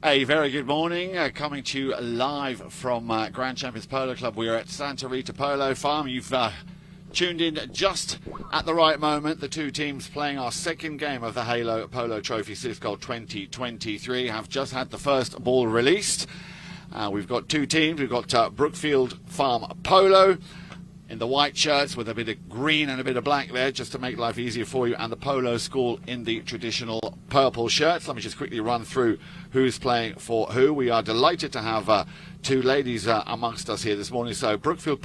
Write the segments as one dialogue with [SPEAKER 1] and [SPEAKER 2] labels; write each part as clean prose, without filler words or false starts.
[SPEAKER 1] A very good morning, coming to you live from Grand Champions Polo Club. We are at Santa Rita Polo Farm. You've tuned in just at the right moment. The two teams playing our second game of the Halo Polo Trophy 6 Gold 2023 have just had the first ball released. We've got two teams. We've got Brookfield Farm Polo in the white shirts with a bit of green and a bit of black there, just to make life easier for you, and the Polo School in the traditional purple shirts. Let me just quickly run through who's playing for who. We are delighted to have two ladies amongst us here this morning. So Brookfield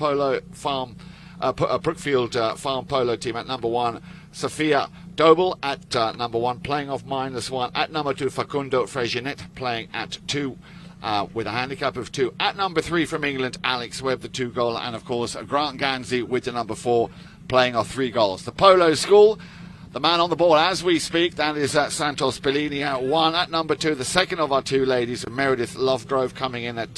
[SPEAKER 1] Farm Polo team at number 1, Sophia Dobel at number 1, playing off -1. At number 2, Facundo Freginet, playing at 2. With a handicap of 2. At number 3 from England, Alex Webb, the 2-goal, and of course Grant Ganzi with the number 4, playing off 3 goals. The Polo School, the man on the ball as we speak, that is Santos Bellini at 1. At number 2, the second of our two ladies, Meredith Lovegrove, coming in at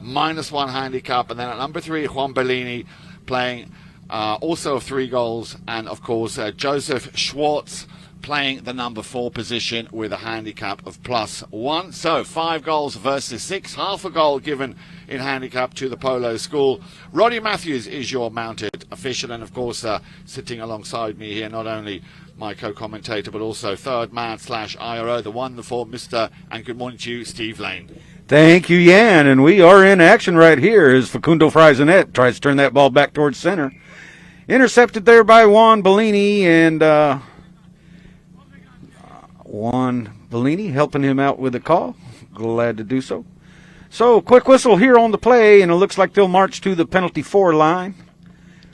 [SPEAKER 1] -1 handicap, and then at number 3, Juan Bellini, playing also 3 goals, and of course Joseph Schwartz, playing the number 4 position with a handicap of +1. So 5 goals versus 6, half a goal given in handicap to the Polo School. Roddy Matthews is your mounted official, and of course sitting alongside me here, not only my co-commentator but also third man / IRO, the wonderful Mr. and good morning to you, Steve Lane.
[SPEAKER 2] Thank you, Jan, and we are in action right here as Facundo Friesenet tries to turn that ball back towards center. Intercepted there by Juan Bellini, and Juan Bellini helping him out with the call. Glad to do so. So, quick whistle here on the play, and it looks like they'll march to the penalty 4 line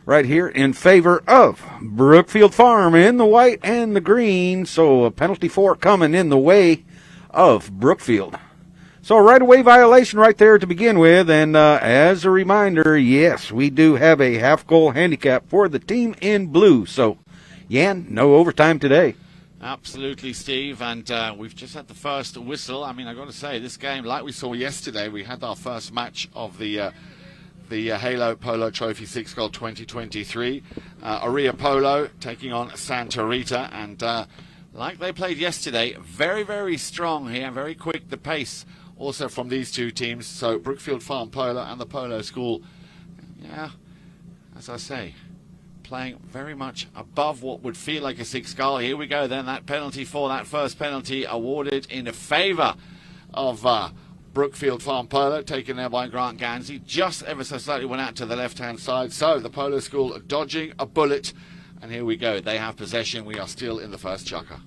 [SPEAKER 2] right here in favor of Brookfield Farm in the white and the green. So, a penalty 4 coming in the way of Brookfield. So, a right-of-way violation right there to begin with, and as a reminder, yes, we do have a half-goal handicap for the team in blue. So, Jan, no overtime today.
[SPEAKER 1] Absolutely, Steve, and we've just had the first whistle. I mean, I've got to say, this game, like we saw yesterday, we had our first match of the Halo Polo Trophy 6 Gold 2023. Aria Polo taking on Santa Rita, and like they played yesterday, very, very strong here, very quick, the pace also from these two teams. So Brookfield Farm Polo and the Polo School, yeah, as I say, playing very much above what would feel like a 6-goal. Here we go then, that penalty 4, that first penalty awarded in favour of Brookfield Farm Polo, taken there by Grant Ganzi. Just ever so slightly went out to the left-hand side. So the Polo School dodging a bullet. And here we go. They have possession. We are still in the first chukker.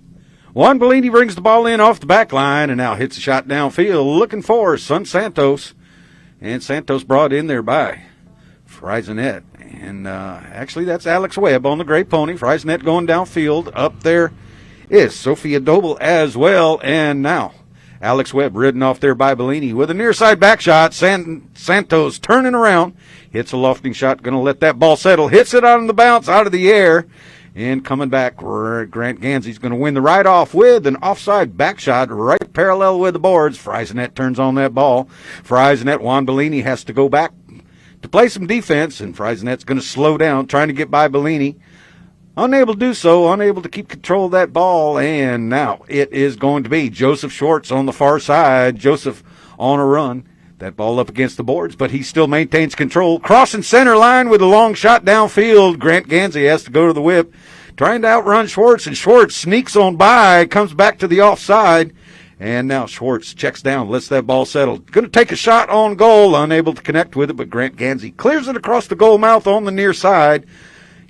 [SPEAKER 2] Juan Bellini brings the ball in off the back line and now hits a shot downfield looking for Son Santos. And Santos brought in there by Friesenet. And actually, that's Alex Webb on the gray pony. Friesenet going downfield. Up there is Sophia Dobel as well. And now Alex Webb ridden off there by Bellini with a near side back shot. Santos turning around. Hits a lofting shot. Going to let that ball settle. Hits it on the bounce out of the air. And coming back, Grant Ganzi's going to win the right off with an offside back shot right parallel with the boards. Friesenet turns on that ball. Friesenet, Juan Bellini has to go back to play some defense, and Friesenet's going to slow down, trying to get by Bellini. Unable to do so, unable to keep control of that ball, and now it is going to be Joseph Schwartz on the far side. Joseph on a run. That ball up against the boards, but he still maintains control. Crossing center line with a long shot downfield. Grant Ganzi has to go to the whip, trying to outrun Schwartz, and Schwartz sneaks on by, comes back to the offside. And now Schwartz checks down, lets that ball settle. Going to take a shot on goal, unable to connect with it, but Grant Ganzi clears it across the goal mouth on the near side.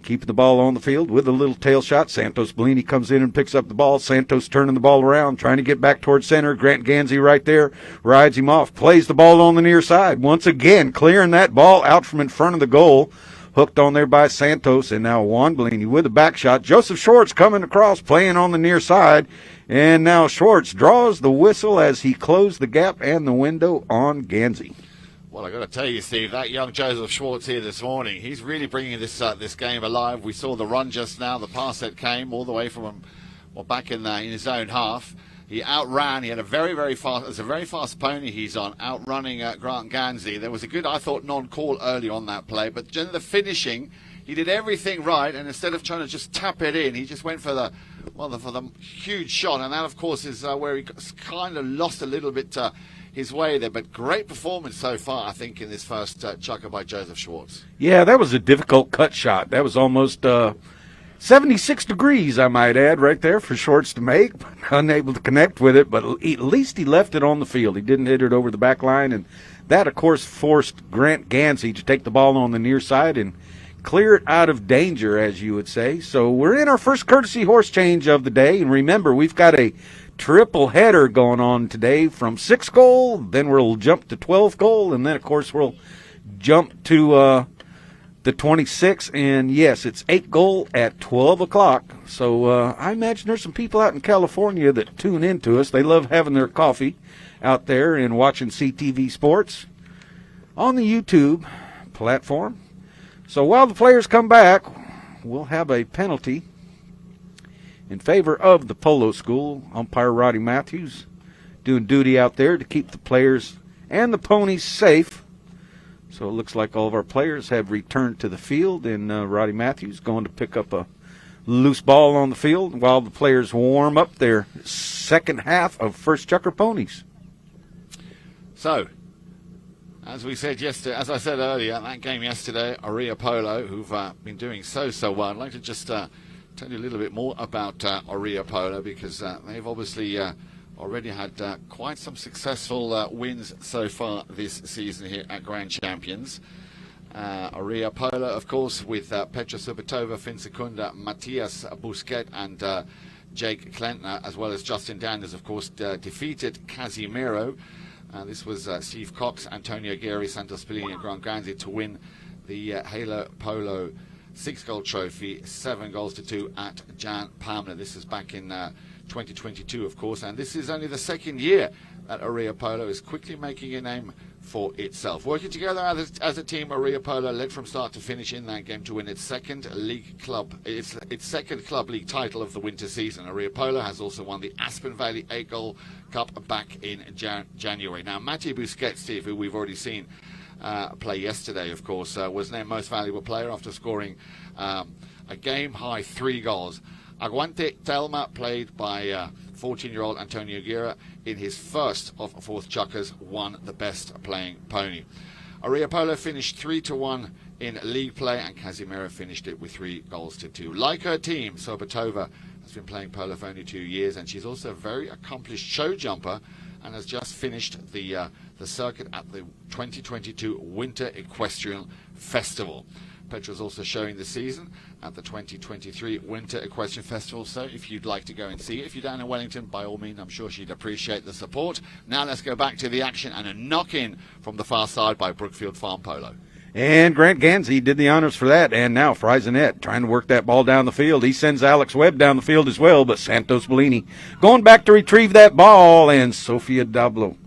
[SPEAKER 2] Keeping the ball on the field with a little tail shot. Santos Bellini comes in and picks up the ball. Santos turning the ball around, trying to get back towards center. Grant Ganzi right there, rides him off, plays the ball on the near side. Once again, clearing that ball out from in front of the goal. Hooked on there by Santos, and now Juan Bellini with a back shot. Joseph Schwartz coming across, playing on the near side. And now Schwartz draws the whistle as he closed the gap and the window on Ganzi.
[SPEAKER 1] Well, I've got to tell you, Steve, that young Joseph Schwartz here this morning, he's really bringing this game alive. We saw the run just now, the pass that came all the way from back in his own half. He outran. He had a very fast pony he's on, outrunning Grant Ganzi. There was a good, I thought, non-call early on that play, but in the finishing, he did everything right, and instead of trying to just tap it in, he just went for the for the huge shot, and that, of course, is where he kind of lost a little bit his way there. But great performance so far, I think, in this first chukker by Joseph Schwartz.
[SPEAKER 2] Yeah, that was a difficult cut shot. That was almost 76 degrees, I might add, right there for Schwartz to make. Unable to connect with it, but at least he left it on the field. He didn't hit it over the back line, and that, of course, forced Grant Gansey to take the ball on the near side and clear it out of danger, as you would say. So we're in our first courtesy horse change of the day, and remember, we've got a triple header going on today from 6 goal, then we'll jump to 12 goal, and then, of course, we'll jump to the 26, and yes, it's 8 goal at 12 o'clock. So I imagine there's some people out in California that tune into us. They love having their coffee out there and watching CTV Sports on the YouTube platform. So while the players come back, we'll have a penalty in favor of the Polo School. Umpire Roddy Matthews doing duty out there to keep the players and the ponies safe. So it looks like all of our players have returned to the field, and Roddy Matthews going to pick up a loose ball on the field while the players warm up their second half of first chukker ponies.
[SPEAKER 1] So, as we said yesterday, as I said earlier, that game yesterday, Aurea Polo, who've been doing so well. I'd like to just tell you a little bit more about Aurea Polo, because they've obviously already had quite some successful wins so far this season here at Grand Champions. Aurea Polo, of course, with Petra Subotova, Finn Secunda, Matthias Busquet, and Jake Klentner, as well as Justin Daniels, of course, defeated Casimiro. This was Steve Cox, Antonio Guerri, Santos Pellini, and Grant Ganzi to win the Halo Polo 6-goal trophy, 7 goals to 2 at Jan Palmer. This is back in 2022, of course, and this is only the second year that Aurea Polo is quickly making a name for itself. Working together as a team, Aurea Polo led from start to finish in that game to win its second second club league title of the winter season. Aurea Polo has also won the Aspen Valley 8-goal Cup back in January. Now, Mathieu Busquets, Steve, who we've already seen play yesterday, of course, was named most valuable player after scoring a game-high 3 goals. Aguante Telma, played by 14-year-old Antonio Guerra, in his first of 4th chukkers, won the best playing pony. Aurea Polo finished 3-1 in league play, and Casimiro finished it with 3 goals to 2. Like her team, Sobotova has been playing polo for only 2 years, and she's also a very accomplished show jumper and has just finished the circuit at the 2022 Winter Equestrian Festival. Petra's also showing the season at the 2023 Winter Equestrian Festival, so if you'd like to go and see it, if you're down in Wellington, by all means, I'm sure she'd appreciate the support. Now let's go back to the action, and a knock-in from the far side by Brookfield Farm Polo.
[SPEAKER 2] And Grant Gansey did the honors for that, and now Friesenet trying to work that ball down the field. He sends Alex Webb down the field as well, but Santos Bellini going back to retrieve that ball, and Sofia Doble,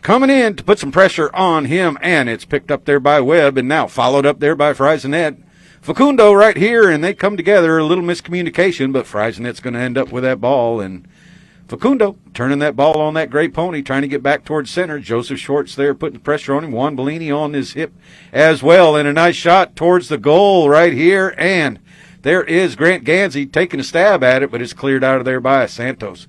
[SPEAKER 2] coming in to put some pressure on him, and it's picked up there by Webb, and now followed up there by Friesenet. Facundo right here, and they come together. A little miscommunication, but Friesenet's going to end up with that ball, and Facundo turning that ball on that great pony, trying to get back towards center. Joseph Schwartz there putting the pressure on him. Juan Bellini on his hip as well, and a nice shot towards the goal right here, and there is Grant Gansey taking a stab at it, but it's cleared out of there by Santos.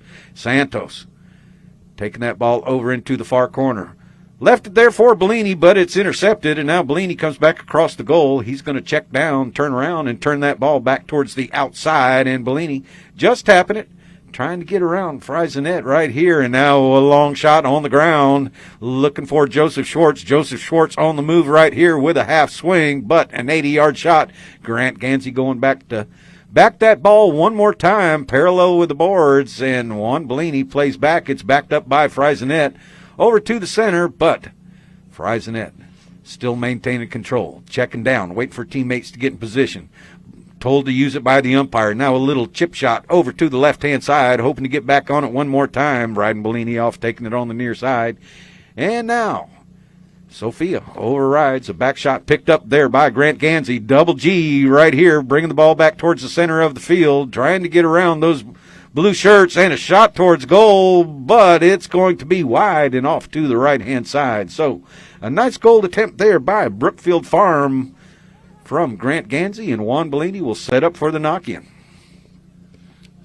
[SPEAKER 2] Taking that ball over into the far corner. Left it there for Bellini, but it's intercepted, and now Bellini comes back across the goal. He's going to check down, turn around, and turn that ball back towards the outside, and Bellini just tapping it, trying to get around Friesenet right here, and now a long shot on the ground, looking for Joseph Schwartz. Joseph Schwartz on the move right here with a half swing, but an 80-yard shot. Grant Gansey going back to back that ball one more time, parallel with the boards, and Juan Bellini plays back. It's backed up by Friesenet over to the center, but Friesenet still maintaining control, checking down, waiting for teammates to get in position. Told to use it by the umpire. Now a little chip shot over to the left-hand side, hoping to get back on it one more time. Riding Bellini off, taking it on the near side. And now Sophia overrides. A back shot picked up there by Grant Gansey. Double G right here, bringing the ball back towards the center of the field, trying to get around those blue shirts, and a shot towards goal, but it's going to be wide and off to the right-hand side. So a nice goal attempt there by Brookfield Farm from Grant Gansey, and Juan Bellini will set up for the knock-in.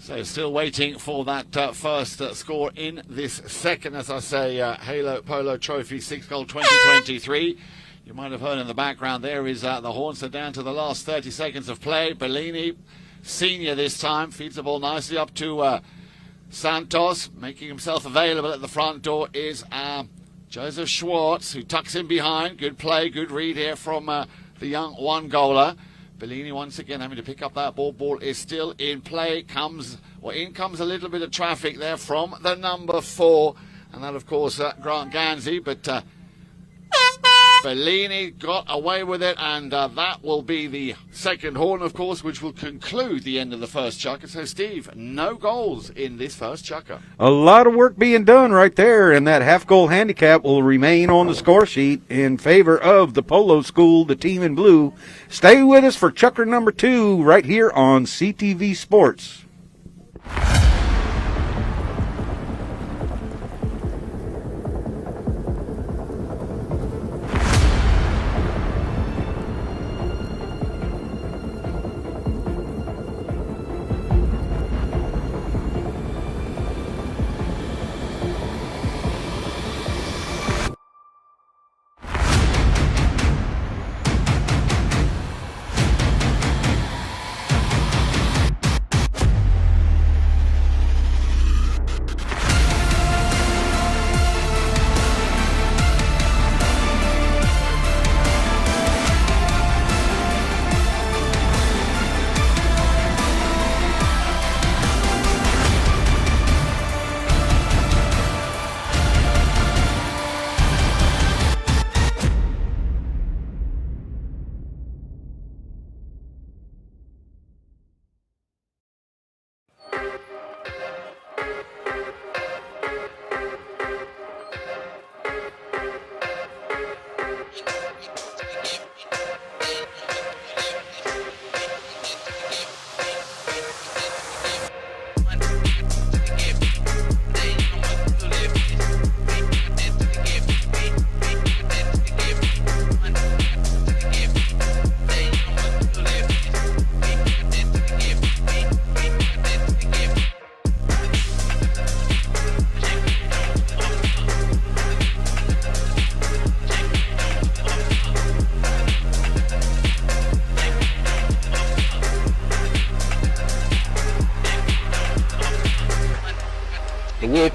[SPEAKER 1] So still waiting for that first score in this second, as I say, Halo Polo Trophy 6-goal 2023. You might have heard in the background there is the horns are down to the last 30 seconds of play. Bellini, senior this time, feeds the ball nicely up to Santos. Making himself available at the front door is Joseph Schwartz, who tucks in behind. Good play, good read here from the young one-goaler. Bellini once again having to pick up that ball. Ball is still in play. In comes a little bit of traffic there from the number 4. And that, of course, Grant Ganzi. But Bellini got away with it. And that will be the second horn, of course, which will conclude the end of the first chukker. So, Steve, no goals in this first chukker.
[SPEAKER 2] A lot of work being done right there. And that half-goal handicap will remain on the score sheet in favor of the Polo School, the team in blue. Stay with us for chukker number 2 right here on CTV Sports.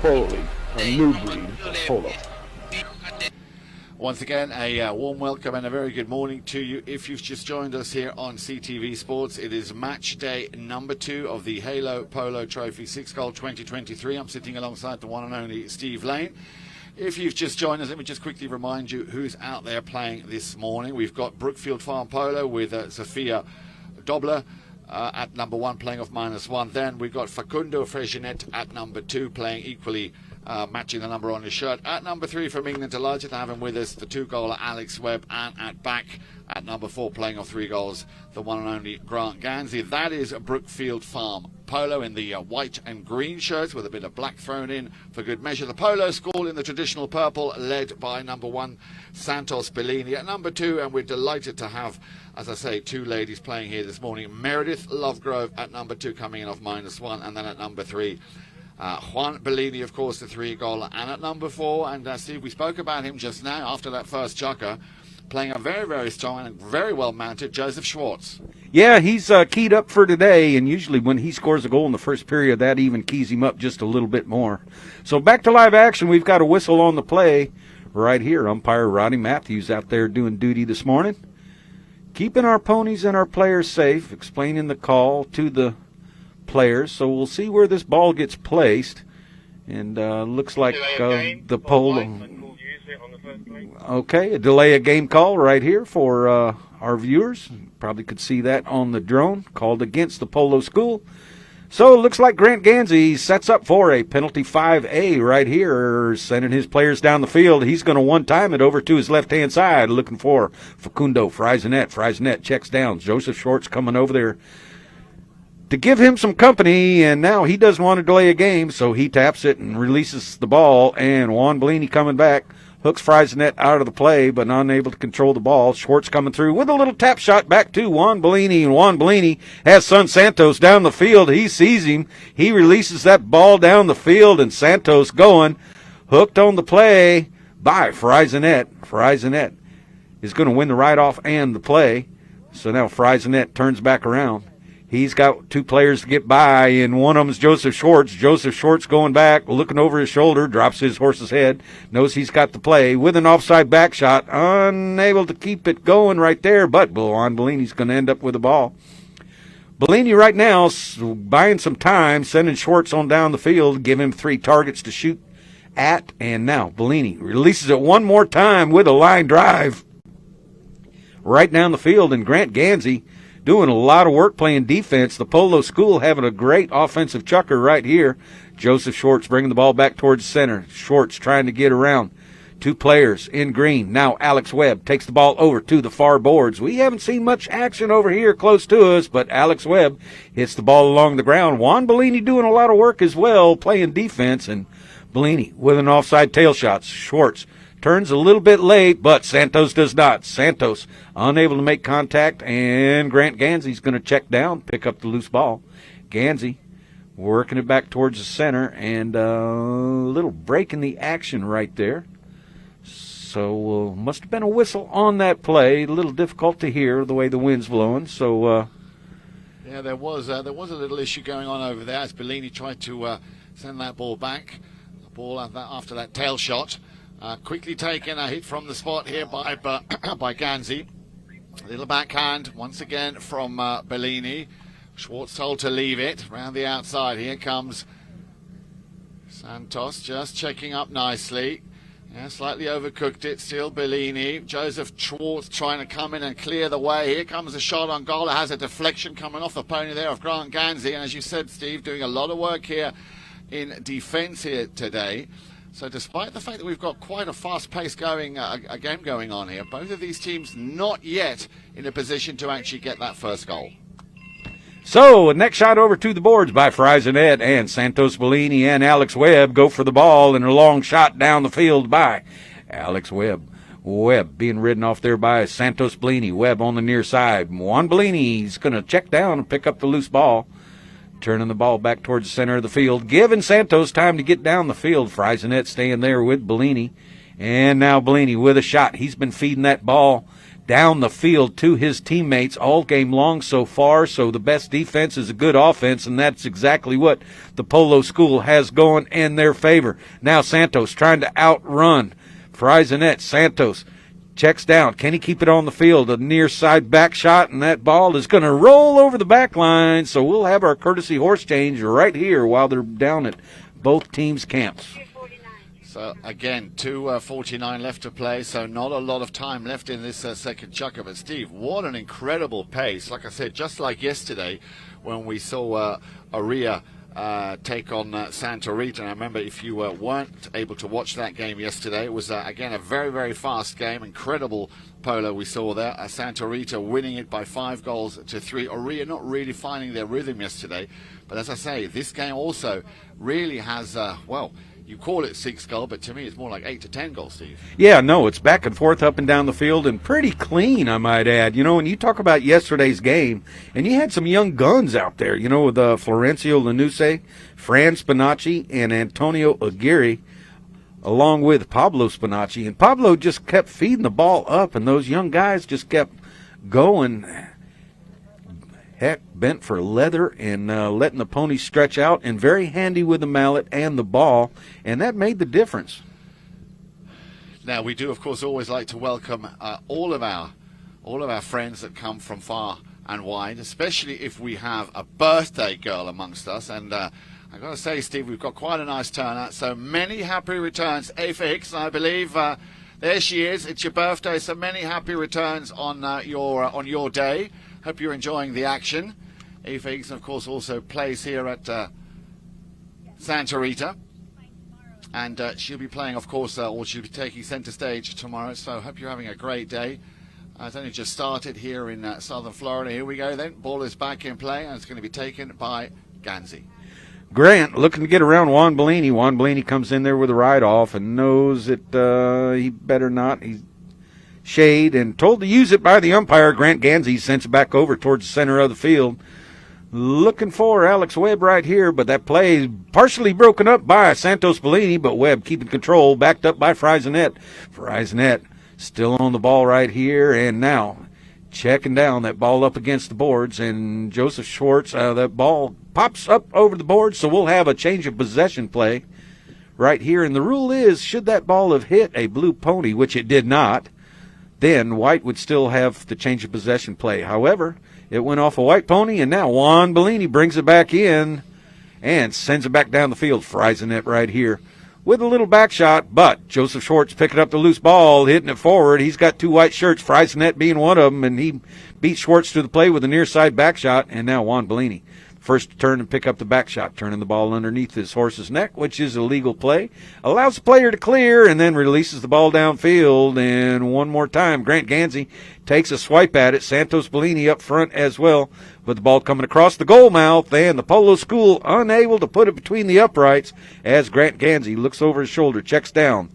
[SPEAKER 3] Polo League, a new breed of polo.
[SPEAKER 1] Once again, a warm welcome and a very good morning to you. If you've just joined us here on CTV Sports, it is match day number 2 of the Halo Polo Trophy 6-goal 2023. I'm sitting alongside the one and only Steve Lane. If you've just joined us, let me just quickly remind you who's out there playing this morning. We've got Brookfield Farm Polo with Sophia Dobler at number 1 playing off -1. Then we've got Facundo Freginet at number 2 playing equally, matching the number on his shirt. At number 3 from England, delighted to have him with us, the 2-goaler Alex Webb, and at back at number 4 playing off 3 goals, the one and only Grant Ganzi. That is Brookfield Farm Polo in the white and green shirts with a bit of black thrown in for good measure. The Polo School in the traditional purple, led by number 1 Santos Bellini at number 2, and we're delighted to have, as I say, 2 ladies playing here this morning. Meredith Lovegrove at number 2 coming in off -1, and then at number 3 Juan Bellini, of course, the 3-goaler, and at number 4, and Steve, we spoke about him just now after that first chukker, playing a very, very strong and very well mounted Joseph Schwartz.
[SPEAKER 2] Yeah, he's keyed up for today, and usually when he scores a goal in the first period, that even keys him up just a little bit more. So back to live action. We've got a whistle on the play right here. Umpire Roddy Matthews out there doing duty this morning, keeping our ponies and our players safe, explaining the call to the players. So we'll see where this ball gets placed, and looks like the Polo. Okay, a delay of game call right here for our viewers. Probably could see that on the drone, called against the Polo School. So it looks like Grant Ganzi sets up for a penalty 5A right here, sending his players down the field. He's going to one-time it over to his left-hand side, looking for Facundo Friesenet. Friesenet checks down. Joseph Schwartz coming over there to give him some company, and now he doesn't want to delay a game, so he taps it and releases the ball, and Juan Bellini coming back, hooks Friesenet out of the play, but unable to control the ball. Schwartz coming through with a little tap shot back to Juan Bellini, and Juan Bellini has Son Santos down the field. He sees him. He releases that ball down the field, and Santos going, hooked on the play by Friesenet. Friesenet is going to win the ride-off and the play. So now Friesenet turns back around. He's got two players to get by, and one of them is Joseph Schwartz. Joseph Schwartz going back, looking over his shoulder, drops his horse's head, knows he's got the play with an offside back shot, unable to keep it going right there, but Juan Bellini's going to end up with the ball. Bellini right now buying some time, sending Schwartz on down the field, give him 3 targets to shoot at, and now Bellini releases it one more time with a line drive right down the field, and Grant Gansey doing a lot of work playing defense. The Polo School having a great offensive chucker right here. Joseph Schwartz bringing the ball back towards center. Schwartz trying to get around 2 players in green. Now Alex Webb takes the ball over to the far boards. We haven't seen much action over here close to us, but Alex Webb hits the ball along the ground. Juan Bellini doing a lot of work as well, playing defense, and Bellini with an offside tail shot. Schwartz turns a little bit late, but Santos does not. Santos unable to make contact, and Grant Gansey's going to check down, pick up the loose ball. Gansey working it back towards the center, and a little break in the action right there. So must have been a whistle on that play. A little difficult to hear the way the wind's blowing. So
[SPEAKER 1] yeah, there was a little issue going on over there as Bellini tried to send that ball back. The ball after that tail shot. Quickly taken, a hit from the spot here by Gansey. A little backhand once again from Bellini. Schwartz told to leave it around the outside. Here comes Santos just checking up nicely. Yeah, slightly overcooked it. Still Bellini. Joseph Schwartz trying to come in and clear the way. Here comes a shot on goal. It has a deflection coming off the pony there of Grant Gansey. And as you said, Steve, doing a lot of work here in defence here today. So despite the fact that we've got quite a fast-paced a game going on here, both of these teams not yet in a position to actually get that first goal.
[SPEAKER 2] So, next shot over to the boards by Friesenet, and Santos Bellini and Alex Webb go for the ball, and a long shot down the field by Alex Webb. Webb being ridden off there by Santos Bellini. Webb on the near side. Juan Bellini's going to check down and pick up the loose ball. Turning the ball back towards the center of the field, giving Santos time to get down the field. Friesenet staying there with Bellini. And now Bellini with a shot. He's been feeding that ball down the field to his teammates all game long so far. So the best defense is a good offense, and that's exactly what the Polo School has going in their favor. Now Santos trying to outrun Friesenet. Santos checks down. Can he keep it on the field? A near side back shot, and that ball is going to roll over the back line. So we'll have our courtesy horse change right here while they're down at both teams' camps.
[SPEAKER 1] So again, 2:49 left to play, so not a lot of time left in this second chukker. But Steve, what an incredible pace. Like I said, just like yesterday when we saw Aria take on Santa Rita. And I remember if you weren't able to watch that game yesterday, it was, again, a very, very fast game. Incredible polo we saw there. Santa Rita winning it by 5-3. Aria not really finding their rhythm yesterday. But as I say, this game also really has, well, you call it 6 goals, but to me it's more like 8 to 10 goals, Steve.
[SPEAKER 2] Yeah, no, it's back and forth up and down the field, and pretty clean, I might add. You know, when you talk about yesterday's game, and you had some young guns out there, you know, with Florencio Lanuse, Fran Spinacci, and Antonio Aguirre, along with Pablo Spinacci. And Pablo just kept feeding the ball up, and those young guys just kept going, heck, bent for leather and letting the pony stretch out, and very handy with the mallet and the ball, and that made the difference.
[SPEAKER 1] Now, we do, of course, always like to welcome all of our friends that come from far and wide, especially if we have a birthday girl amongst us. And I've got to say, Steve, we've got quite a nice turnout. So many happy returns. Ava Hicks, I believe, there she is. It's your birthday, so many happy returns on your day. Hope you're enjoying the action. Ava Higgs, of course, also plays here at Santa Rita. And she'll be playing, of course, or she'll be taking centre stage tomorrow. So hope you're having a great day. It's only just started here in southern Florida. Here we go then. Ball is back in play, and it's going to be taken by Gansey.
[SPEAKER 2] Grant looking to get around Juan Bellini. Juan Bellini comes in there with a ride off and knows that he better not. He's shade and told to use it by the umpire. Grant Gansey sends it back over towards the center of the field. Looking for Alex Webb right here, but that play is partially broken up by Santos Bellini, but Webb keeping control, backed up by Friesenet. Friesenet still on the ball right here, and now checking down that ball up against the boards, and Joseph Schwartz, that ball pops up over the boards, so we'll have a change of possession play right here. And the rule is, should that ball have hit a blue pony, which it did not, then White would still have the change of possession play. However, it went off a white pony, and now Juan Bellini brings it back in and sends it back down the field. Friesenet right here with a little back shot, but Joseph Schwartz picking up the loose ball, hitting it forward. He's got two white shirts, Friesenet being one of them, and he beat Schwartz to the play with a near side back shot, and now Juan Bellini first to turn and pick up the back shot, turning the ball underneath his horse's neck, which is a legal play. Allows the player to clear and then releases the ball downfield. And one more time, Grant Gansey takes a swipe at it. Santos Bellini up front as well, with the ball coming across the goal mouth, and the Polo School unable to put it between the uprights as Grant Gansey looks over his shoulder, checks down.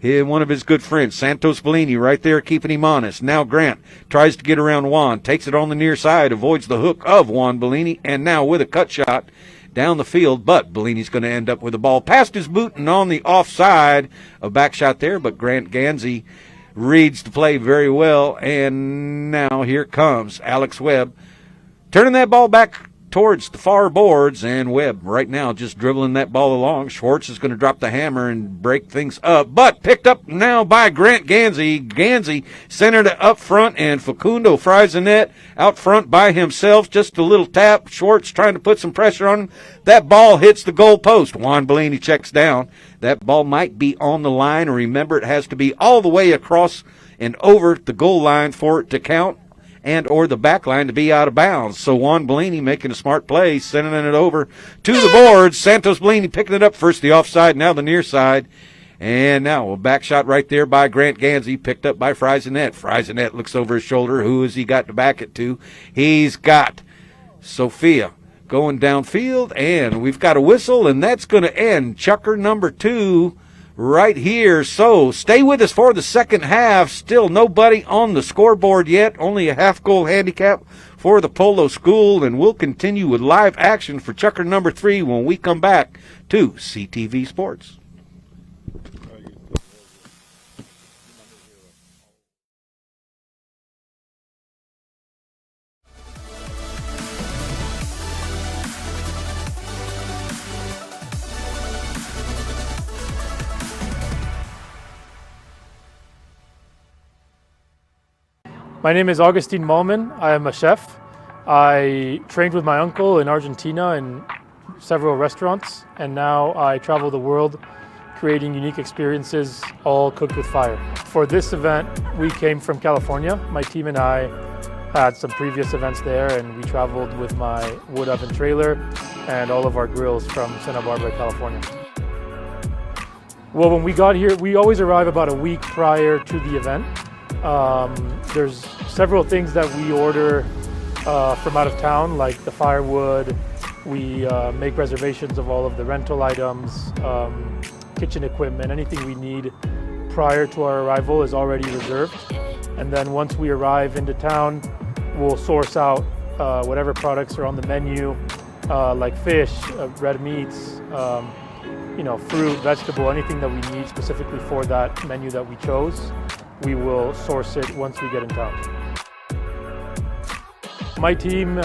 [SPEAKER 2] One of his good friends, Santos Bellini, right there keeping him honest. Now Grant tries to get around Juan, takes it on the near side, avoids the hook of Juan Bellini, and now with a cut shot down the field, but Bellini's going to end up with the ball past his boot and on the offside. A back shot there, but Grant Gansey reads the play very well, and now here comes Alex Webb, turning that ball back towards the far boards, and Webb right now just dribbling that ball along. Schwartz is going to drop the hammer and break things up, but picked up now by Grant Gansey. Gansey centered it up front, and Facundo Friesenet out front by himself. Just a little tap. Schwartz trying to put some pressure on him. That ball hits the goal post. Juan Bellini checks down. That ball might be on the line. Remember, it has to be all the way across and over the goal line for it to count, and or the back line to be out of bounds. So Juan Bellini making a smart play, sending it over to the boards. Santos Bellini picking it up, first the offside, now the near side. And now a back shot right there by Grant Gansey, picked up by Friesenet. Friesenet looks over his shoulder. Who has he got to back it to? He's got Sophia going downfield, and we've got a whistle, and that's going to end Chucker number 2 right here. So stay with us for the second half. Still nobody on the scoreboard yet. Only a half-goal handicap for the Polo School, and we'll continue with live action for Chucker number 3 when we come back to CTV Sports.
[SPEAKER 4] My name is Augustine Malman. I am a chef. I trained with my uncle in Argentina in several restaurants, and now I travel the world creating unique experiences, all cooked with fire. For this event, we came from California. My team and I had some previous events there, and we traveled with my wood oven trailer and all of our grills from Santa Barbara, California. Well, when we got here, we always arrive about a week prior to the event. There's several things that we order from out of town, like the firewood. We make reservations of all of the rental items, kitchen equipment, anything we need prior to our arrival is already reserved. And then once we arrive into town, we'll source out whatever products are on the menu, like fish, red meats, fruit, vegetable, anything that we need specifically for that menu that we chose. We will source it once we get in town. My team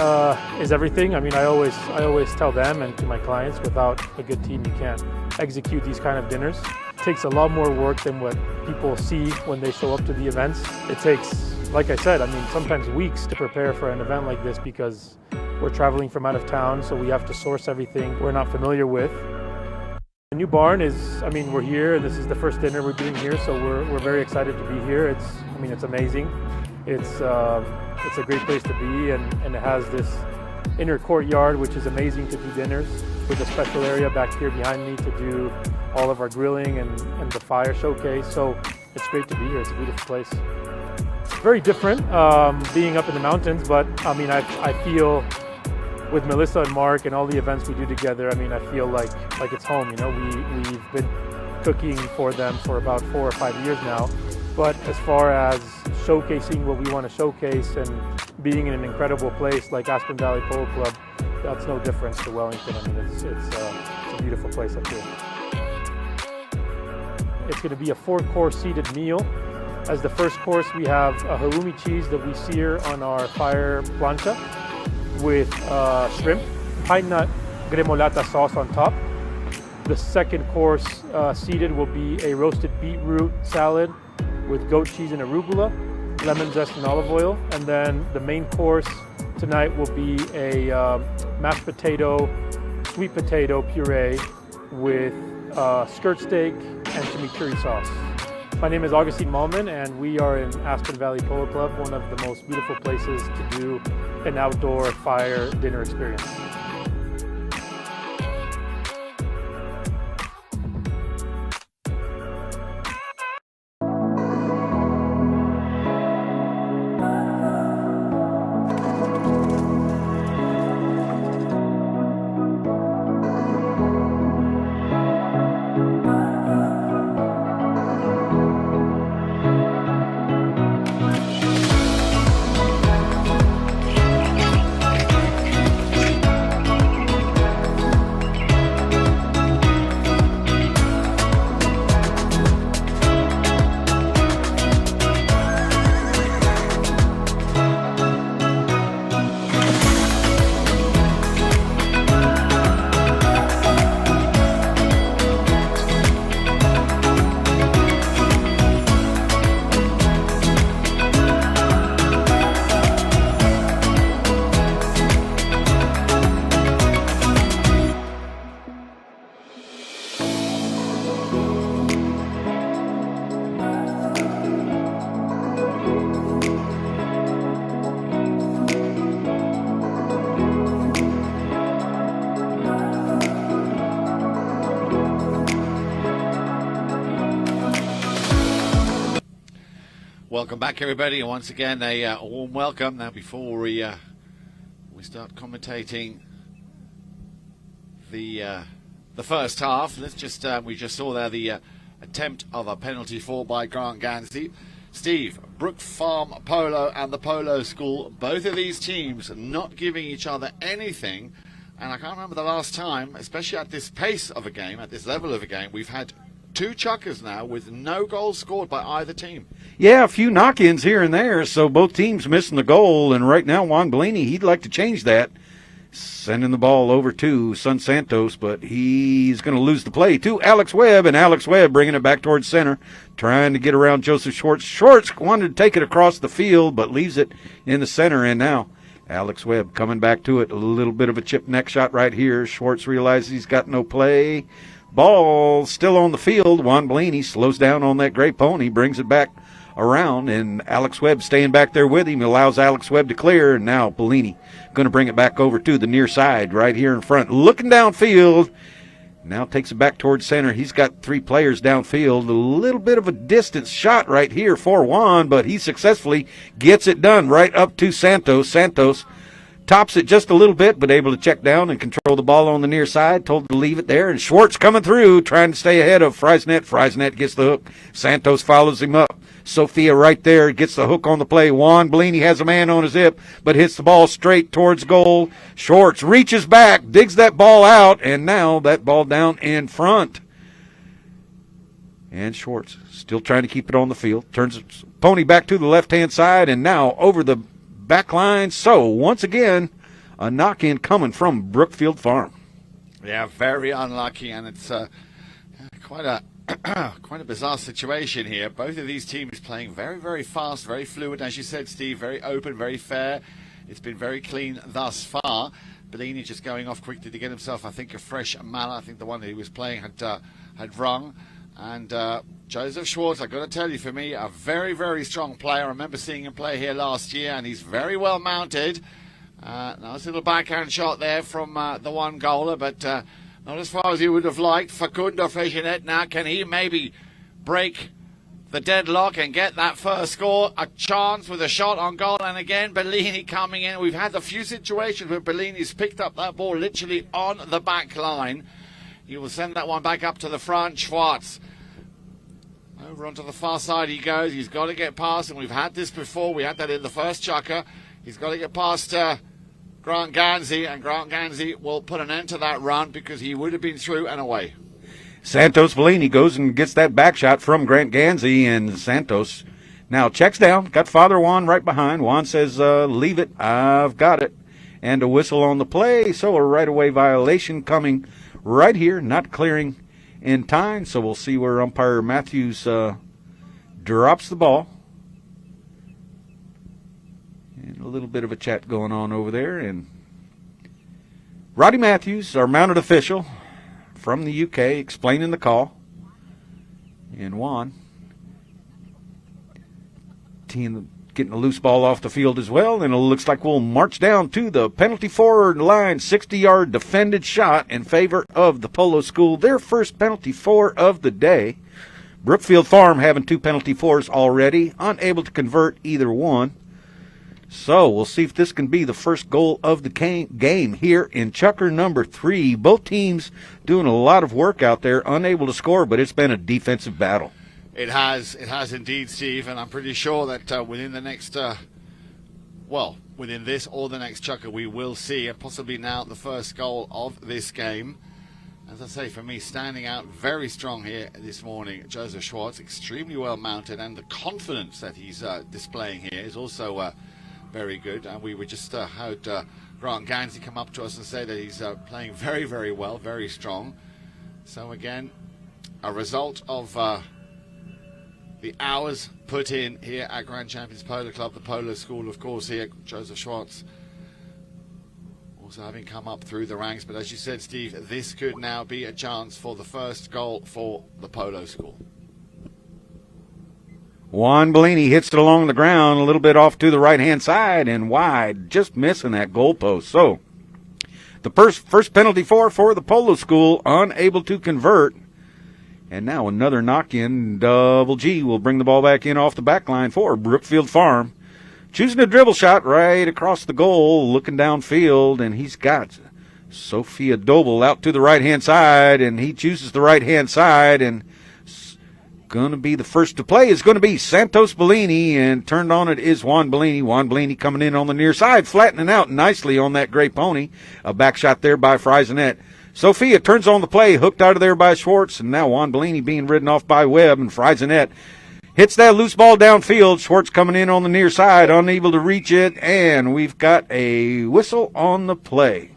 [SPEAKER 4] is everything. I mean, I always tell them and to my clients, without a good team, you can't execute these kind of dinners. It takes a lot more work than what people see when they show up to the events. It takes, like I said, sometimes weeks to prepare for an event like this because we're traveling from out of town, so we have to source everything we're not familiar with. The new barn is, we're here, and this is the first dinner we're doing here, so we're very excited to be here. It's amazing. It's a great place to be, and it has this inner courtyard, which is amazing to do dinners, with a special area back here behind me to do all of our grilling and the fire showcase. So it's great to be here. It's a beautiful place. Very different being up in the mountains, but I feel with Melissa and Mark and all the events we do together, I mean, I feel like it's home. You know, we've been cooking for them for about 4 or 5 years now. But as far as showcasing what we want to showcase and being in an incredible place like Aspen Valley Polo Club, that's no difference to Wellington. I mean, it's a beautiful place up here. It's going to be a 4-course seated meal. As the first course, we have a halloumi cheese that we sear on our fire plancha with shrimp, pine nut gremolata sauce on top. The second course seated will be a roasted beetroot salad with goat cheese and arugula, lemon zest and olive oil. And then the main course tonight will be a mashed potato, sweet potato puree with skirt steak and chimichurri sauce. My name is Augustine Malman, and we are in Aspen Valley Polo Club, one of the most beautiful places to do an outdoor fire dinner experience.
[SPEAKER 1] Welcome back, everybody, and once again a warm welcome. Now, before we start commentating the first half, let's just we just saw there the attempt of a penalty for by Grant Gansey. Steve, Brook Farm Polo and the Polo School, both of these teams not giving each other anything, and I can't remember the last time, especially at this pace of a game, at this level of a game, we've had 2 chukkers now with no goals scored by either team.
[SPEAKER 2] Yeah, a few knock-ins here and there, so both teams missing the goal, and right now Juan Bellini, he'd like to change that, sending the ball over to Son Santos, but he's going to lose the play to Alex Webb, and Alex Webb bringing it back towards center, trying to get around Joseph Schwartz. Schwartz wanted to take it across the field, but leaves it in the center, and now Alex Webb coming back to it. A little bit of a chip neck shot right here. Schwartz realizes he's got no play. Ball still on the field. Juan Bellini slows down on that gray pony, brings it back around, and Alex Webb staying back there with him, allows Alex Webb to clear, and now Bellini going to bring it back over to the near side right here in front, looking downfield. Now takes it back towards center. He's got 3 players downfield. A little bit of a distance shot right here for Juan, but he successfully gets it done right up to Santos. Santos tops it just a little bit, but able to check down and control the ball on the near side. Told to leave it there, and Schwartz coming through, trying to stay ahead of Freisnet. Freisnet gets the hook. Santos follows him up. Sophia right there gets the hook on the play. Juan Bellini has a man on his hip, but hits the ball straight towards goal. Schwartz reaches back, digs that ball out, and now that ball down in front. And Schwartz still trying to keep it on the field. Turns his pony back to the left-hand side, and now over the back line. So, once again, a knock-in coming from Brookfield Farm.
[SPEAKER 1] Yeah, very unlucky, and it's quite a quite a bizarre situation here. Both of these teams playing very, very fast, very fluid, as you said, Steve, very open, very fair. It's been very clean thus far. Bellini just going off quickly to get himself, I think, a fresh mallet. I think the one that he was playing had rung. And Joseph Schwartz, I've got to tell you, for me, a very, very strong player. I remember seeing him play here last year, and he's very well mounted. Nice little backhand shot there from the one goaler, but not as far as he would have liked. Facundo Frejinet now, can he maybe break the deadlock and get that first score. A chance with a shot on goal, and again Bellini coming in. We've had a few situations where Bellini's picked up that ball literally on the back line. He will send that one back up to the front. Schwartz over onto the far side he goes. He's got to get past, and we've had this before. We had that in the first chukker. He's got to get past Grant Ganzi, and Grant Ganzi will put an end to that run because he would have been through and away.
[SPEAKER 2] Santos Bellini goes and gets that back shot from Grant Ganzi, and Santos now checks down. Got Father Juan right behind. Juan says, leave it, I've got it. And a whistle on the play, so a right-of-way violation coming right here, not clearing in time, so we'll see where umpire Matthews drops the ball. And a little bit of a chat going on over there. And Roddy Matthews, our mounted official from the UK, explaining the call. And Juan getting a loose ball off the field as well, and it looks like we'll march down to the penalty forward line. 60-yard defended shot in favor of the Polo School, their first penalty four of the day. Brookfield Farm having 2 penalty fours already, unable to convert either one. So we'll see if this can be the first goal of the game here in chukker number 3. Both teams doing a lot of work out there, unable to score, but it's been a defensive battle.
[SPEAKER 1] It has indeed, Steve, and I'm pretty sure that within the next, within this or the next chukker, we will see, and possibly now, the first goal of this game. As I say, for me, standing out very strong here this morning, Joseph Schwartz, extremely well mounted, and the confidence that he's displaying here is also very good. And we just heard Grant Ganzi come up to us and say that he's playing very, very well, very strong. So again, a result of the hours put in here at Grand Champions Polo Club, the Polo School, of course, here. Joseph Schwartz also having come up through the ranks. But as you said, Steve, this could now be a chance for the first goal for the Polo School.
[SPEAKER 2] Juan Bellini hits it along the ground, a little bit off to the right-hand side and wide, just missing that goalpost. So the first penalty for the Polo School, unable to convert. And now another knock-in. Double G will bring the ball back in off the back line for Brookfield Farm. Choosing a dribble shot right across the goal, looking downfield, and he's got Sophia Doble out to the right-hand side, and he chooses the right-hand side, and going to be the first to play is going to be Santos Bellini, and turned on it is Juan Bellini. Juan Bellini coming in on the near side, flattening out nicely on that gray pony. A back shot there by Friesenet. Sophia turns on the play, hooked out of there by Schwartz, and now Juan Bellini being ridden off by Webb, and Friesenet hits that loose ball downfield. Schwartz coming in on the near side, unable to reach it, and we've got a whistle on the play.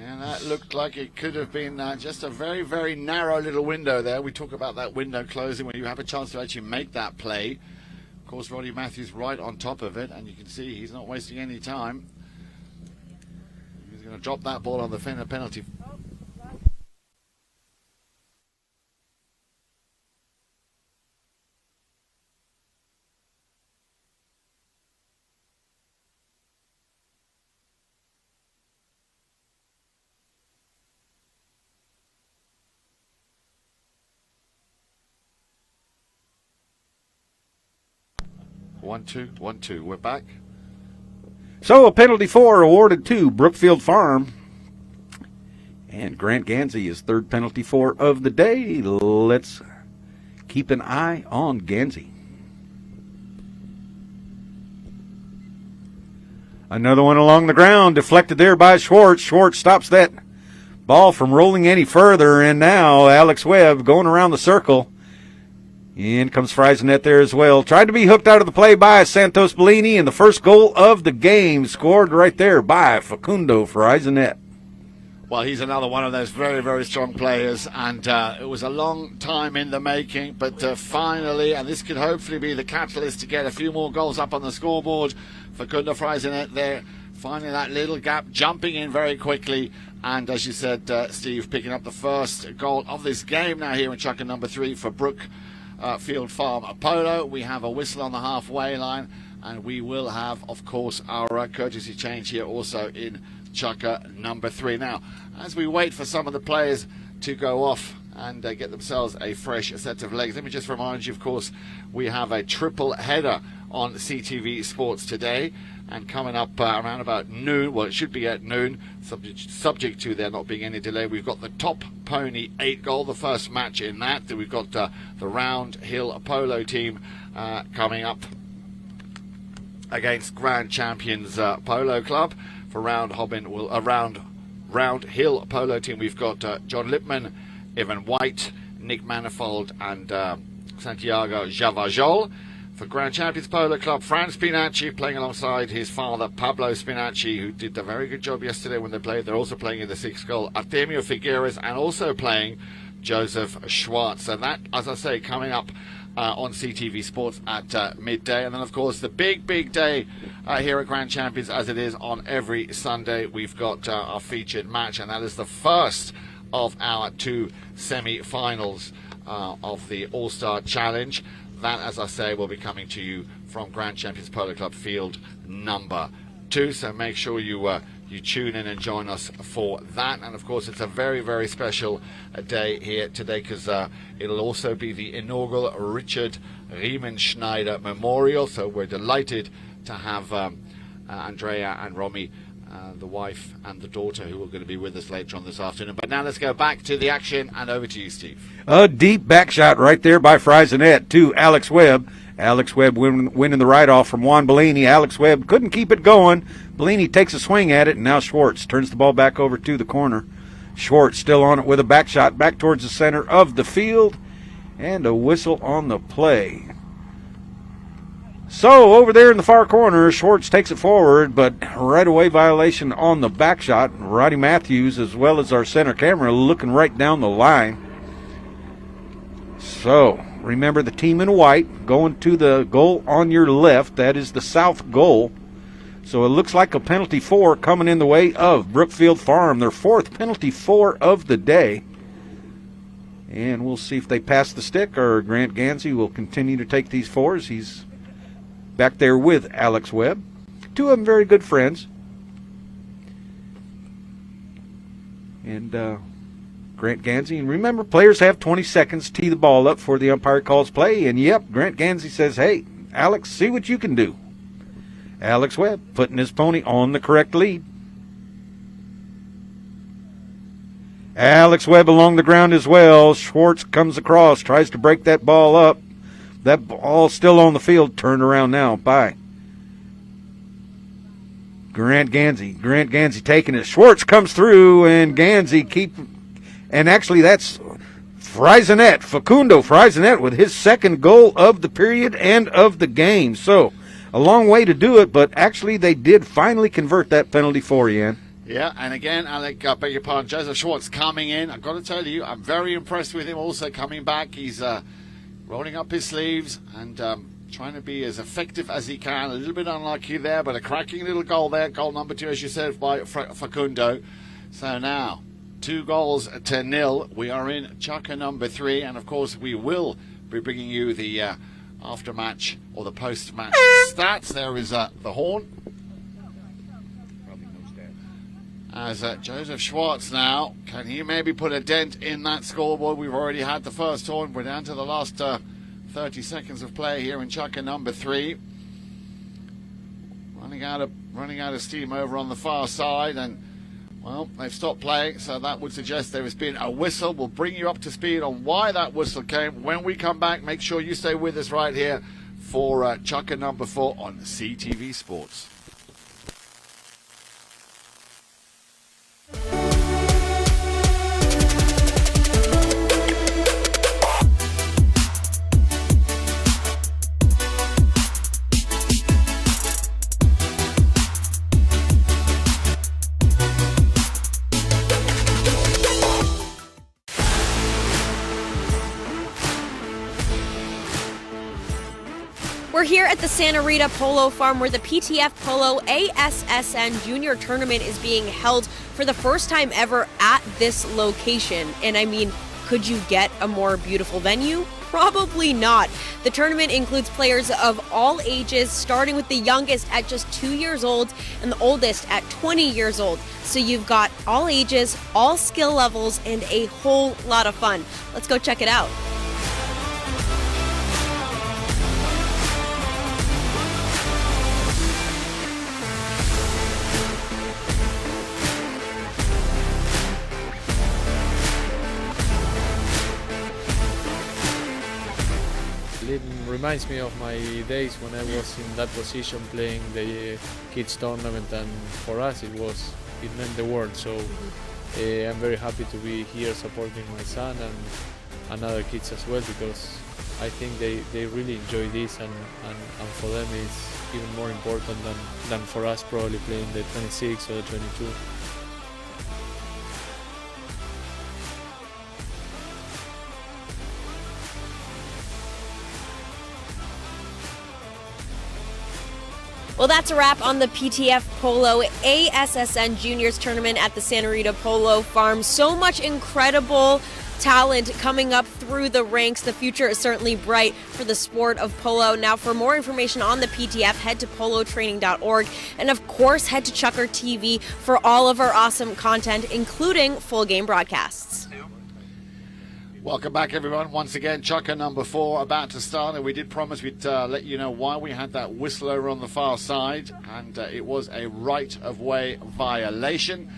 [SPEAKER 1] And that looked like it could have been just a very, very narrow little window there. We talk about that window closing when you have a chance to actually make that play. Of course, Roddy Matthews right on top of it, and you can see he's not wasting any time. He's going to drop that ball on the penalty. One, two. We're back.
[SPEAKER 2] So a penalty for awarded to Brookfield Farm. And Grant Ganzi is third penalty for of the day. Let's keep an eye on Ganzi. Another one along the ground, deflected there by Schwartz. Schwartz stops that ball from rolling any further, and now Alex Webb going around the circle. In comes Friesenet there as well. Tried to be hooked out of the play by Santos Bellini, and the first goal of the game scored right there by Facundo Friesenet.
[SPEAKER 1] Well, he's another one of those very, very strong players, and it was a long time in the making, but finally, and this could hopefully be the catalyst to get a few more goals up on the scoreboard. Facundo Friesenet there, finding that little gap, jumping in very quickly, and as you said, Steve, picking up the first goal of this game now here in chukker number 3 for Brookfield Farm Polo. We have a whistle on the halfway line, and we will have, of course, our courtesy change here also in chukker number 3. Now, as we wait for some of the players to go off and get themselves a fresh set of legs. Let me just remind you, of course, we have a triple header on CTV Sports today, and coming up around about noon, well, it should be at noon, subject to there not being any delay, we've got the Top Pony 8 Goal, the first match in that. Then we've got the Round Hill Polo team coming up against Grand Champions Polo Club. For Round Hill Polo team, we've got John Lipman, Evan White, Nick Manifold, and Santiago Javajol. For Grand Champions Polo Club, Fran Spinacci playing alongside his father Pablo Spinacci, who did a very good job yesterday when they played. They're also playing in the 6th goal, Artemio Figueres, and also playing Joseph Schwartz. So that, as I say, coming up on CTV Sports at midday. And then, of course, the big day here at Grand Champions, as it is on every Sunday, we've got our featured match, and that is the first of our 2 semi-finals of the All-Star Challenge. That, as I say, will be coming to you from Grand Champions Polo Club Field number 2. So make sure you tune in and join us for that. And, of course, it's a very, very special day here today, because it'll also be the inaugural Richard Riemenschneider Memorial. So we're delighted to have Andrea and Romy, the wife and the daughter, who are going to be with us later on this afternoon. But now let's go back to the action, and over to you, Steve.
[SPEAKER 2] A deep back shot right there by Friesenet to Alex Webb. Alex Webb winning the right-off from Juan Bellini. Alex Webb couldn't keep it going. Bellini takes a swing at it, and now Schwartz turns the ball back over to the corner. Schwartz still on it with a back shot back towards the center of the field, and a whistle on the play. So, over there in the far corner, Schwartz takes it forward, but right-away violation on the back shot. Roddy Matthews, as well as our center camera, looking right down the line. So, remember the team in white going to the goal on your left. That is the south goal. So, it looks like a penalty 4 coming in the way of Brookfield Farm. Their 4th penalty 4 of the day. And we'll see if they pass the stick, or Grant Gansey will continue to take these 4s. He's back there with Alex Webb. 2 of them very good friends. And Grant Gansey. And remember, players have 20 seconds to tee the ball up before the umpire calls play. And yep, Grant Gansey says, hey, Alex, see what you can do. Alex Webb putting his pony on the correct lead. Alex Webb along the ground as well. Schwartz comes across, tries to break that ball up. That ball still on the field. Turned around now by Grant Gansey. Grant Gansey taking it. Schwartz comes through, and Gansey and actually that's Friesenet, Facundo Friesenet, with his 2nd goal of the period and of the game. So a long way to do it, but actually they did finally convert that penalty for you, Ian.
[SPEAKER 1] Yeah, and again, Alec, beg your pardon, Joseph Schwartz coming in. I've got to tell you, I'm very impressed with him also coming back. He's rolling up his sleeves and trying to be as effective as he can. A little bit unlucky there, but a cracking little goal there. Goal number 2, as you said, by Facundo. So now, 2-0. We are in Chukka number 3, and of course we will be bringing you the after-match or the post-match stats. There is the horn. As Joseph Schwartz now, can he maybe put a dent in that scoreboard? We've already had the first horn. We're down to the last 30 seconds of play here in Chukka number 3. Running out of steam over on the far side, and well, they've stopped playing, so that would suggest there has been a whistle. We'll bring you up to speed on why that whistle came when we come back. Make sure you stay with us right here for Chukka number 4 on CTV Sports.
[SPEAKER 5] We're here at the Santa Rita Polo Farm, where the PTF Polo ASSN Junior Tournament is being held for the first time ever at this location. And I mean, could you get a more beautiful venue? Probably not. The tournament includes players of all ages, starting with the youngest at just 2 years old and the oldest at 20 years old. So you've got all ages, all skill levels, and a whole lot of fun. Let's go check it out.
[SPEAKER 6] It reminds me of my days when I was in that position playing the kids tournament, and for us it meant the world. So I'm very happy to be here supporting my son and other kids as well, because I think they really enjoy this, and for them it's even more important than for us probably playing the 26 or the 22.
[SPEAKER 5] Well, that's a wrap on the PTF Polo ASSN Juniors Tournament at the Santa Rita Polo Farm. So much incredible talent coming up through the ranks. The future is certainly bright for the sport of polo. Now, for more information on the PTF, head to polotraining.org. And of course, head to Chucker TV for all of our awesome content, including full game broadcasts.
[SPEAKER 1] Welcome back, everyone. Once again, Chucker number 4 about to start, and we did promise we'd let you know why we had that whistle over on the far side, and it was a right-of-way violation.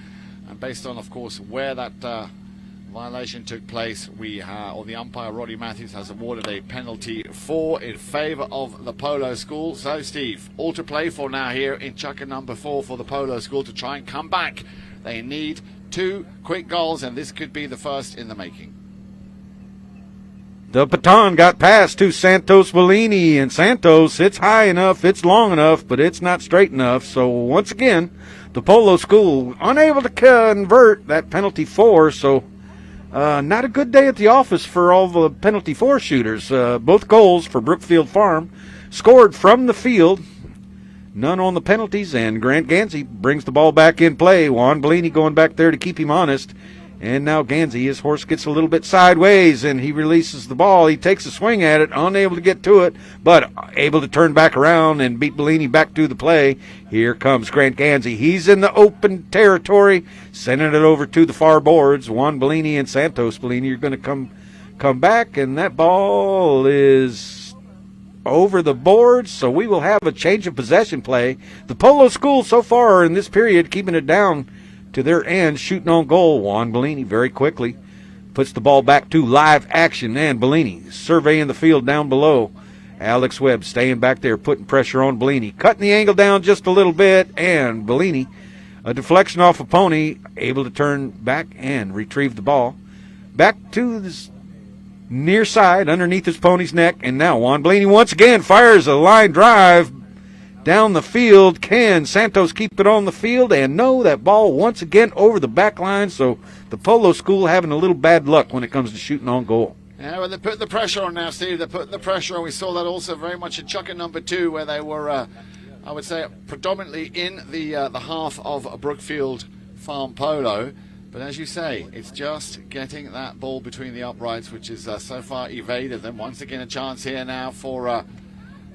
[SPEAKER 1] And based on, of course, where that violation took place, or the umpire, Roddy Matthews, has awarded a penalty 4 in favour of the Polo School. So, Steve, all to play for now here in Chucker number 4 for the Polo School to try and come back. They need 2 quick goals, and this could be the first in the making.
[SPEAKER 2] The baton got passed to Santos Bellini, and Santos, it's high enough, it's long enough, but it's not straight enough. So once again, the Polo School unable to convert that penalty 4. So not a good day at the office for all the penalty 4 shooters. Both goals for Brookfield Farm scored from the field. None on the penalties, and Grant Gansey brings the ball back in play. Juan Bellini going back there to keep him honest. And now Gansey, his horse gets a little bit sideways, and he releases the ball. He takes a swing at it, unable to get to it, but able to turn back around and beat Bellini back to the play. Here comes Grant Gansey. He's in the open territory, sending it over to the far boards. Juan Bellini and Santos Bellini are going to come back, and that ball is over the boards, so we will have a change of possession play. The Polo School so far in this period keeping it down to their end, shooting on goal. Juan Bellini very quickly puts the ball back to live action, and Bellini surveying the field down below. Alex Webb staying back there, putting pressure on Bellini, cutting the angle down just a little bit, and Bellini, a deflection off a pony, able to turn back and retrieve the ball back to this near side underneath his pony's neck. And now Juan Bellini once again fires a line drive down the field. Can Santos keep it on the field? And no, that ball once again over the back line. So the Polo School having a little bad luck when it comes to shooting on goal.
[SPEAKER 1] Yeah, well, they're putting the pressure on now, Steve. They're putting the pressure on. We saw that also very much in Chucker number 2, where they were, I would say, predominantly in the half of Brookfield Farm Polo. But as you say, it's just getting that ball between the uprights, which is so far evaded them. Once again, a chance here now for...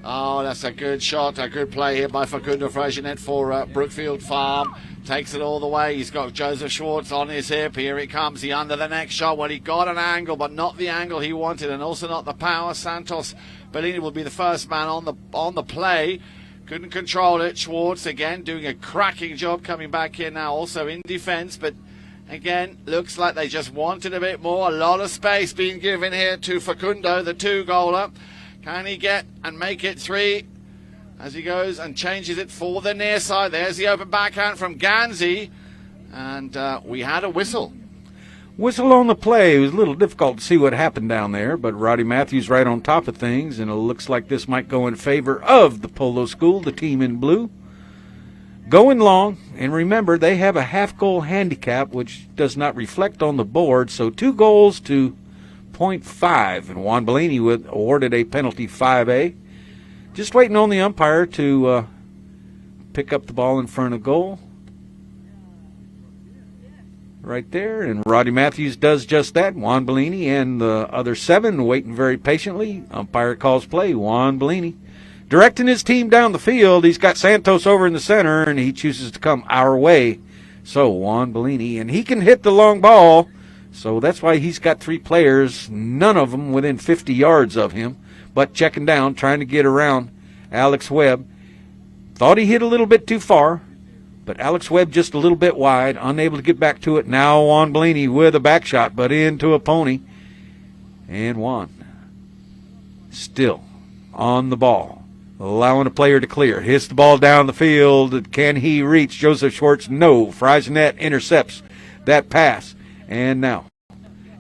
[SPEAKER 1] Oh, that's a good shot, a good play here by Facundo Freixenet for Brookfield Farm. Takes it all the way. He's got Joseph Schwartz on his hip. Here it comes, the under the next shot. Well, he got an angle, but not the angle he wanted, and also not the power. Santos Bellini will be the first man on the play. Couldn't control it. Schwartz again doing a cracking job coming back here now, also in defense, but again, looks like they just wanted a bit more. A lot of space being given here to Facundo, the 2-goaler. Can he get and make it 3 as he goes and changes it for the near side? There's the open backhand from Gansey, and we had a whistle.
[SPEAKER 2] Whistle on the play. It was a little difficult to see what happened down there, but Roddy Matthews right on top of things, and it looks like this might go in favor of the Polo School, the team in blue. Going long, and remember, they have a half-goal handicap, which does not reflect on the board, so 2 goals to 0.5, and Juan Bellini awarded a penalty 5A. Just waiting on the umpire to pick up the ball in front of goal. right there, and Roddy Matthews does just that. Juan Bellini and the other 7 waiting very patiently. Umpire calls play. Juan Bellini directing his team down the field. He's got Santos over in the center, and he chooses to come our way. So Juan Bellini, and he can hit the long ball, so that's why he's got 3 players, none of them within 50 yards of him, but checking down, trying to get around Alex Webb. Thought he hit a little bit too far, but Alex Webb just a little bit wide, unable to get back to it. Now Juan Bellini with a back shot, but into a pony. And Juan still on the ball, allowing a player to clear. Hits the ball down the field. Can he reach Joseph Schwartz? No. Friesenet intercepts that pass. And now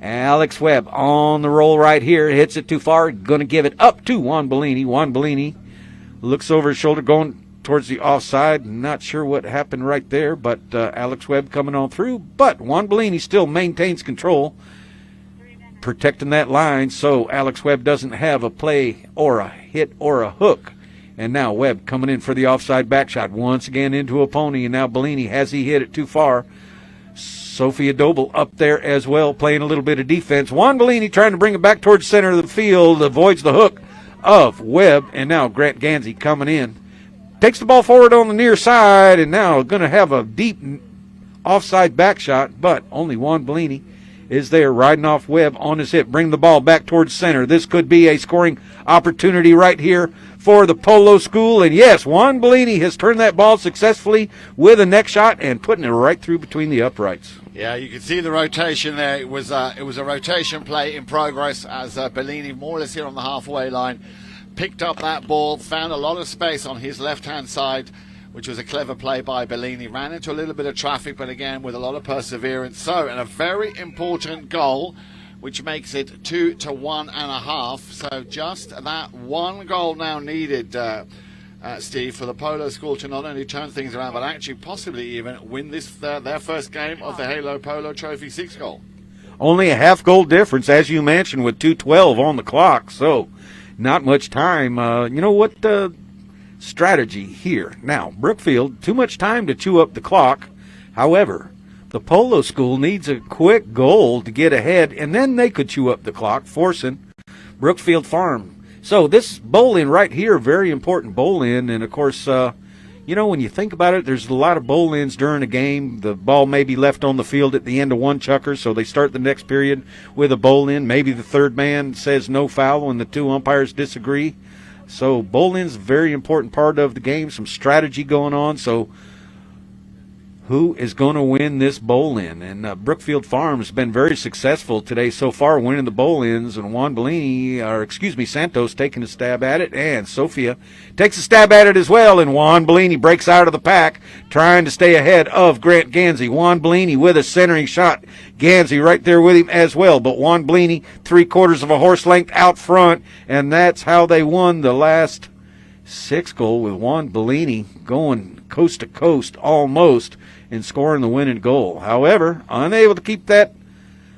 [SPEAKER 2] Alex Webb on the roll right here. Hits it too far. Going to give it up to Juan Bellini. Juan Bellini looks over his shoulder going towards the offside. Not sure what happened right there, but Alex Webb coming on through. But Juan Bellini still maintains control, protecting that line so Alex Webb doesn't have a play or a hit or a hook. And now Webb coming in for the offside back shot. Once again into a pony. And now Bellini, has he hit it too far? Sophia Dobel up there as well, playing a little bit of defense. Juan Bellini trying to bring it back towards center of the field. Avoids the hook of Webb. And now Grant Gansey coming in. Takes the ball forward on the near side. And now going to have a deep offside back shot. But only Juan Bellini is there riding off Webb on his hip. Bring the ball back towards center. This could be a scoring opportunity right here for the Polo School. And yes, Juan Bellini has turned that ball successfully with a neck shot and putting it right through between the uprights.
[SPEAKER 1] Yeah, you can see the rotation there. It was a rotation play in progress as Bellini, more or less here on the halfway line, picked up that ball, found a lot of space on his left-hand side, which was a clever play by Bellini. Ran into a little bit of traffic, but again with a lot of perseverance. So, and a very important goal, which makes it 2 to 1.5. So just that one goal now needed, Steve, for the Polo School to not only turn things around, but actually possibly even win this their first game of the Halo Polo Trophy 6 goal.
[SPEAKER 2] Only a half goal difference, as you mentioned, with 2:12 on the clock. So not much time. You know what? Strategy here. Now, Brookfield, too much time to chew up the clock. However, the Polo School needs a quick goal to get ahead, and then they could chew up the clock, forcing Brookfield Farm. So this bowl-in right here, very important bowl-in, and of course, you know, when you think about it, there's a lot of bowl-ins during a game. The ball may be left on the field at the end of one chukker, so they start the next period with a bowl-in. Maybe the third man says no foul and the 2 umpires disagree. So bowl-in's a very important part of the game, some strategy going on. So who is going to win this bowl-in? And Brookfield Farm has been very successful today so far, winning the bowl-ins. And Juan Bellini, Santos taking a stab at it. And Sofia takes a stab at it as well. And Juan Bellini breaks out of the pack, trying to stay ahead of Grant Gansey. Juan Bellini with a centering shot. Gansey right there with him as well. But Juan Bellini, 3/4 of a horse length out front. And that's how they won the last 6 goal, with Juan Bellini going coast to coast almost and scoring the winning goal. However, unable to keep that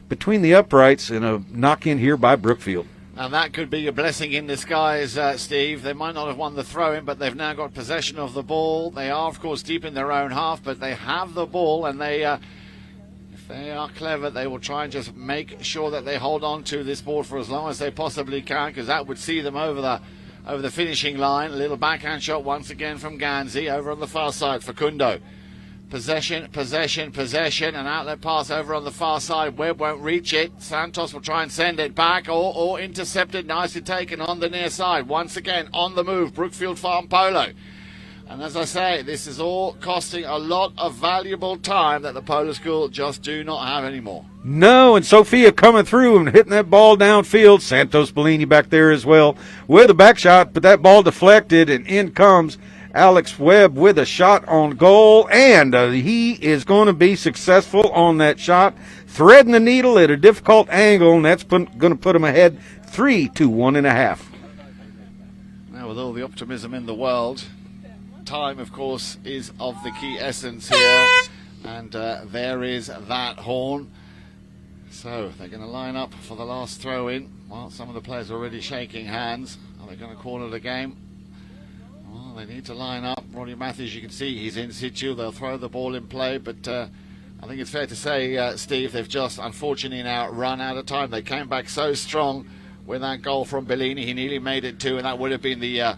[SPEAKER 2] between the uprights, and a knock-in here by Brookfield.
[SPEAKER 1] And that could be a blessing in disguise, Steve. They might not have won the throw-in, but they've now got possession of the ball. They are, of course, deep in their own half, but they have the ball, and they, if they are clever, they will try and just make sure that they hold on to this ball for as long as they possibly can, because that would see them over the finishing line. A little backhand shot once again from Gansey over on the far side for Kundo. Possession, an outlet pass over on the far side. Webb won't reach it. Santos will try and send it back or intercept it. Nicely taken on the near side. Once again, on the move, Brookfield Farm Polo. And as I say, this is all costing a lot of valuable time that the Polo School just do not have anymore.
[SPEAKER 2] No, and Sofia coming through and hitting that ball downfield. Santos Bellini back there as well with a back shot, but that ball deflected, and in comes Alex Webb with a shot on goal, and he is going to be successful on that shot, threading the needle at a difficult angle, and that's going to put him ahead 3 to 1.5.
[SPEAKER 1] Now, with all the optimism in the world, time, of course, is of the key essence here, and there is that horn. So they're going to line up for the last throw-in. Well, some of the players are already shaking hands. Are they going to call it a game? Well, they need to line up. Roddy Matthews, you can see he's in situ. They'll throw the ball in play, but I think it's fair to say, Steve, they've just unfortunately now run out of time. They came back so strong with that goal from Bellini. He nearly made it 2, and that would have been the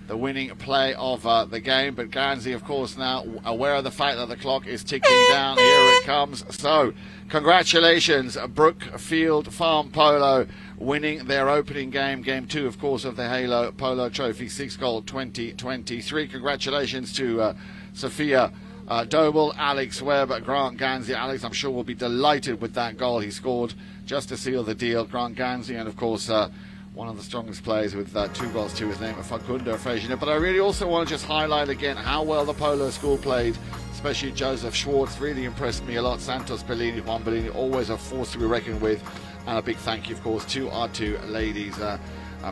[SPEAKER 1] winning play of the game. But Guernsey, of course, now aware of the fact that the clock is ticking down. Here it comes. So, congratulations, Brookfield Farm Polo, winning their opening game, Game 2, of course, of the Halo Polo Trophy 6-goal 2023. Congratulations to Sophia Doble, Alex Webb, Grant Guernsey. Alex, I'm sure, will be delighted with that goal he scored just to seal the deal. Grant Guernsey, and of course, one of the strongest players with 2 goals to his name, Facundo Frejiner. But I really also want to just highlight again how well the Polo school played, especially Joseph Schwartz. Really impressed me a lot. Santos Bellini, Juan Bellini, always a force to be reckoned with. And a big thank you, of course, to our 2 ladies,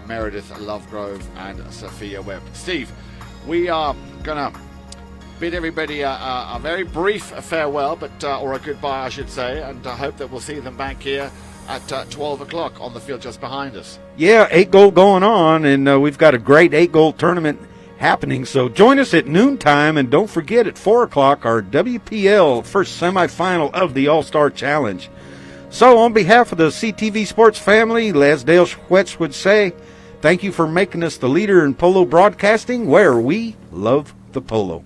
[SPEAKER 1] Meredith Lovegrove and Sophia Webb. Steve, we are going to bid everybody a very brief farewell, but or a goodbye, I should say, and I hope that we'll see them back here at 12 o'clock on the field just behind us.
[SPEAKER 2] Yeah, 8-goal going on, and we've got a great 8-goal tournament happening. So join us at noontime, and don't forget at 4 o'clock our WPL first semifinal of the All-Star Challenge. So on behalf of the CTV Sports family, as Dale Schwetz would say, thank you for making us the leader in polo broadcasting, where we love the polo.